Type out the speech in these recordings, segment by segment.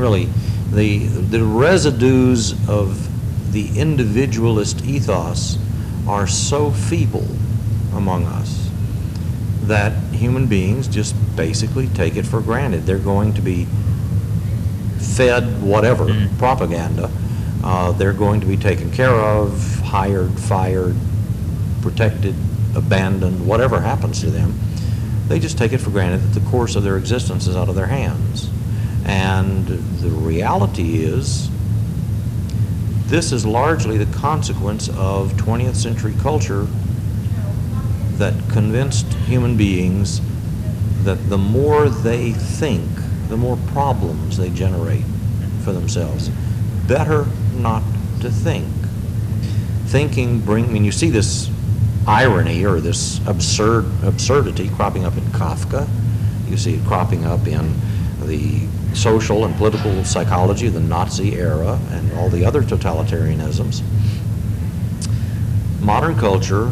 really, the residues of the individualist ethos are so feeble among us that human beings just basically take it for granted. They're going to be fed whatever propaganda. They're going to be taken care of, hired, fired, protected, abandoned, whatever happens to them. They just take it for granted that the course of their existence is out of their hands. And the reality is, this is largely the consequence of 20th century culture that convinced human beings that the more they think, the more problems they generate for themselves. Better not to think. Thinking I mean, you see this irony or this absurdity cropping up in Kafka. You see it cropping up in the social and political psychology of the Nazi era and all the other totalitarianisms. Modern culture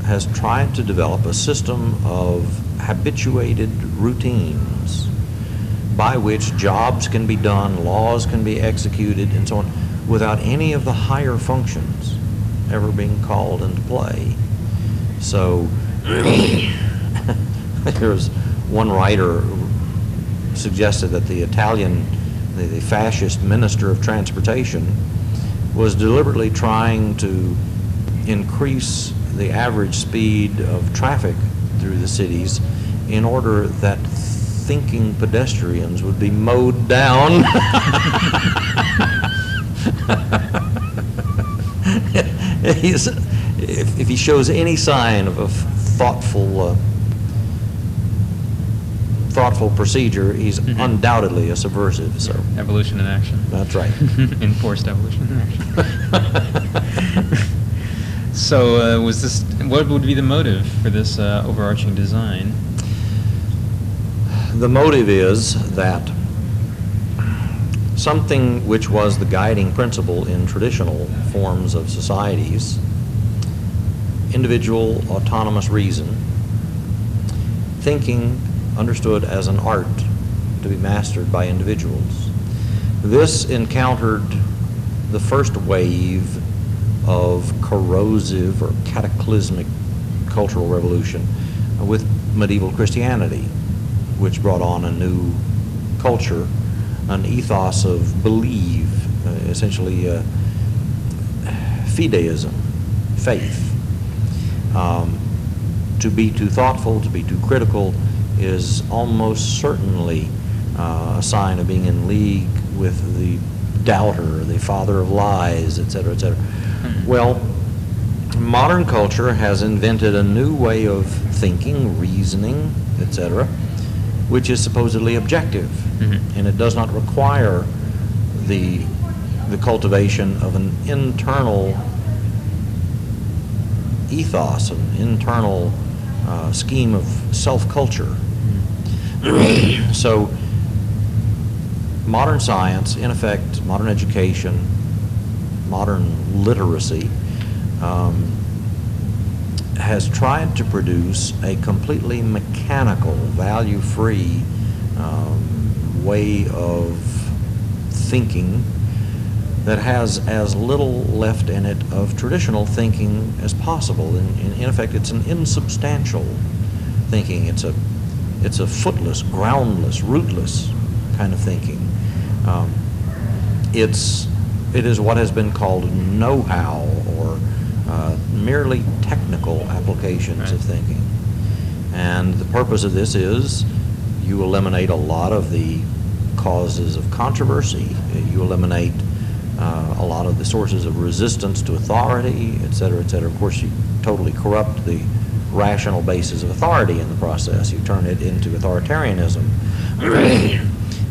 has tried to develop a system of habituated routines by which jobs can be done, laws can be executed, and so on, without any of the higher functions ever being called into play. So there's one writer who suggested that the Italian, the fascist minister of transportation, was deliberately trying to increase the average speed of traffic through the cities in order that thinking pedestrians would be mowed down. If he shows any sign of a thoughtful procedure, he's undoubtedly a subversive. So evolution in action. That's right. Enforced evolution in action. So what would be the motive for this overarching design? The motive is that something which was the guiding principle in traditional forms of societies, individual autonomous reason, thinking understood as an art to be mastered by individuals. This encountered the first wave of corrosive or cataclysmic cultural revolution with medieval Christianity, which brought on a new culture, an ethos of believe, essentially fideism, faith. To be too thoughtful, to be too critical is almost certainly a sign of being in league with the doubter, the father of lies, et cetera, et cetera. Well, modern culture has invented a new way of thinking, reasoning, et cetera, which is supposedly objective, and it does not require the cultivation of an internal ethos, an internal scheme of self-culture. So modern science, in effect, modern education, modern literacy, has tried to produce a completely mechanical, value-free way of thinking that has as little left in it of traditional thinking as possible. In effect, it's an insubstantial thinking. It's a footless, groundless, rootless kind of thinking. It is what has been called know-how, or merely technical applications of thinking. And the purpose of this is you eliminate a lot of the causes of controversy. You eliminate a lot of the sources of resistance to authority, et cetera, et cetera. Of course, you totally corrupt the rational basis of authority in the process. You turn it into authoritarianism.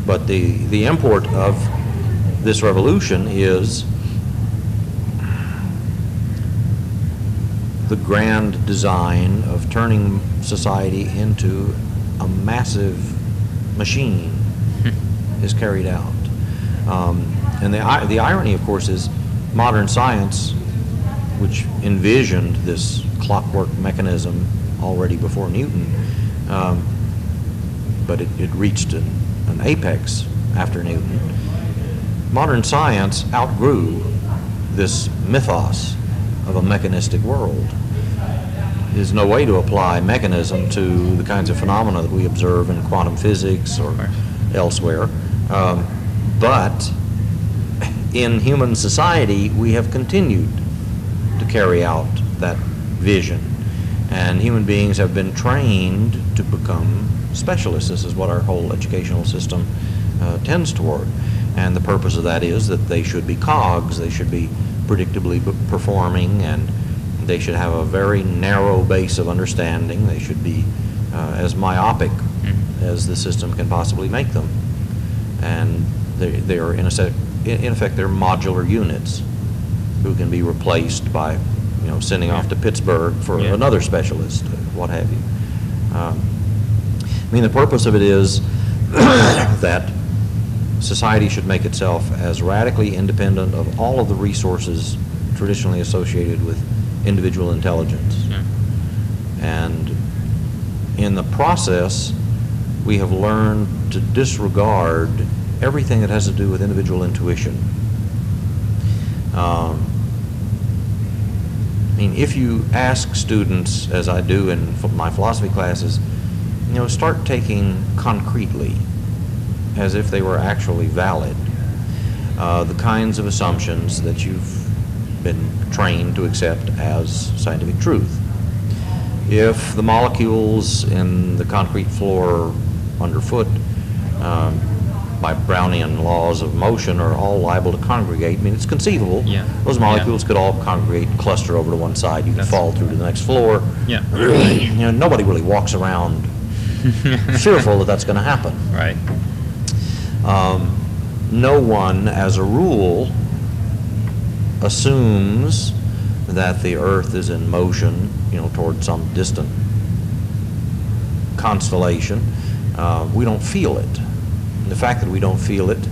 But the import of this revolution is the grand design of turning society into a massive machine is carried out. And the irony, of course, is modern science, which envisioned this clockwork mechanism already before Newton, but it reached an apex after Newton. Modern science outgrew this mythos of a mechanistic world. There's no way to apply mechanism to the kinds of phenomena that we observe in quantum physics or elsewhere. But in human society, we have continued to carry out that vision. And human beings have been trained to become specialists. This is what our whole educational system tends toward. And the purpose of that is that they should be cogs, they should be predictably performing, and they should have a very narrow base of understanding. They should be as myopic as the system can possibly make them. And they are, in effect, they're modular units who can be replaced by, sending off to Pittsburgh for another specialist, what have you. The purpose of it is that society should make itself as radically independent of all of the resources traditionally associated with individual intelligence. And in the process, we have learned to disregard everything that has to do with individual intuition. If you ask students, as I do in my philosophy classes, start taking concretely, as if they were actually valid, the kinds of assumptions that you've been trained to accept as scientific truth. If the molecules in the concrete floor underfoot, by Brownian laws of motion, are all liable to congregate, it's conceivable. Those molecules could all congregate and cluster over to one side. You could fall through to the next floor. Nobody really walks around fearful that that's going to happen. Right. No one, as a rule, assumes that the Earth is in motion, toward some distant constellation. We don't feel it. The fact that we don't feel it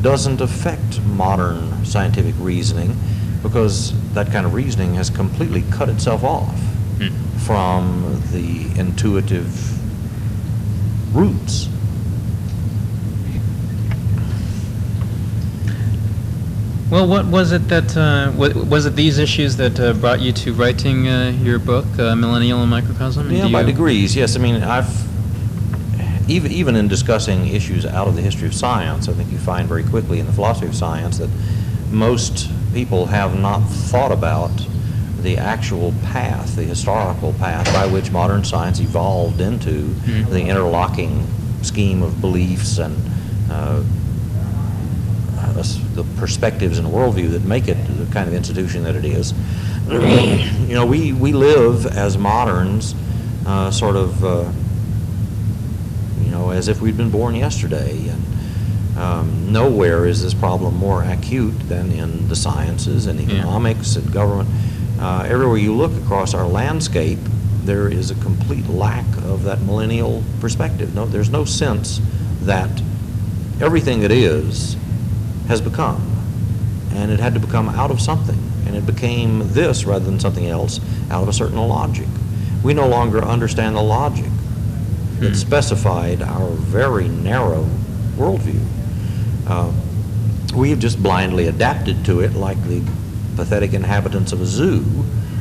doesn't affect modern scientific reasoning, because that kind of reasoning has completely cut itself off from the intuitive roots. Well, what was it that, was it these issues that brought you to writing your book, Millennial and Microcosm? By degrees, yes. I've, even in discussing issues out of the history of science, I think you find very quickly in the philosophy of science that most people have not thought about the actual path, the historical path by which modern science evolved into the interlocking scheme of beliefs and the perspectives and worldview that make it the kind of institution that it is. We live as moderns as if we'd been born yesterday, and nowhere is this problem more acute than in the sciences and economics and government. Everywhere you look across our landscape, there is a complete lack of that millennial perspective. There's no sense that everything that is has become, and it had to become out of something, and it became this rather than something else out of a certain logic. We no longer understand the logic that specified our very narrow worldview. We have just blindly adapted to it, like the pathetic inhabitants of a zoo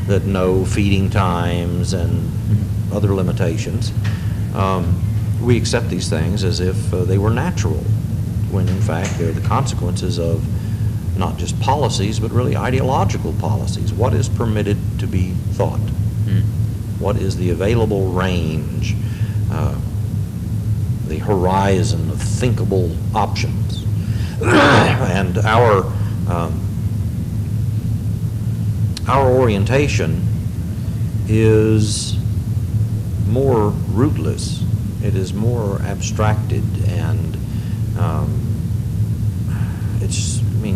that know feeding times and other limitations. We accept these things as if they were natural, when in fact they're the consequences of not just policies, but really ideological policies. What is permitted to be thought? What is the available range? The horizon of thinkable options. And our orientation is more rootless. It is more abstracted, and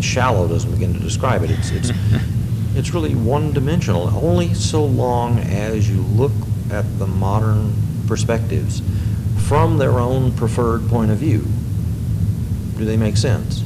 shallow doesn't begin to describe it. It's really one-dimensional. Only so long as you look at the modern perspectives from their own preferred point of view do they make sense.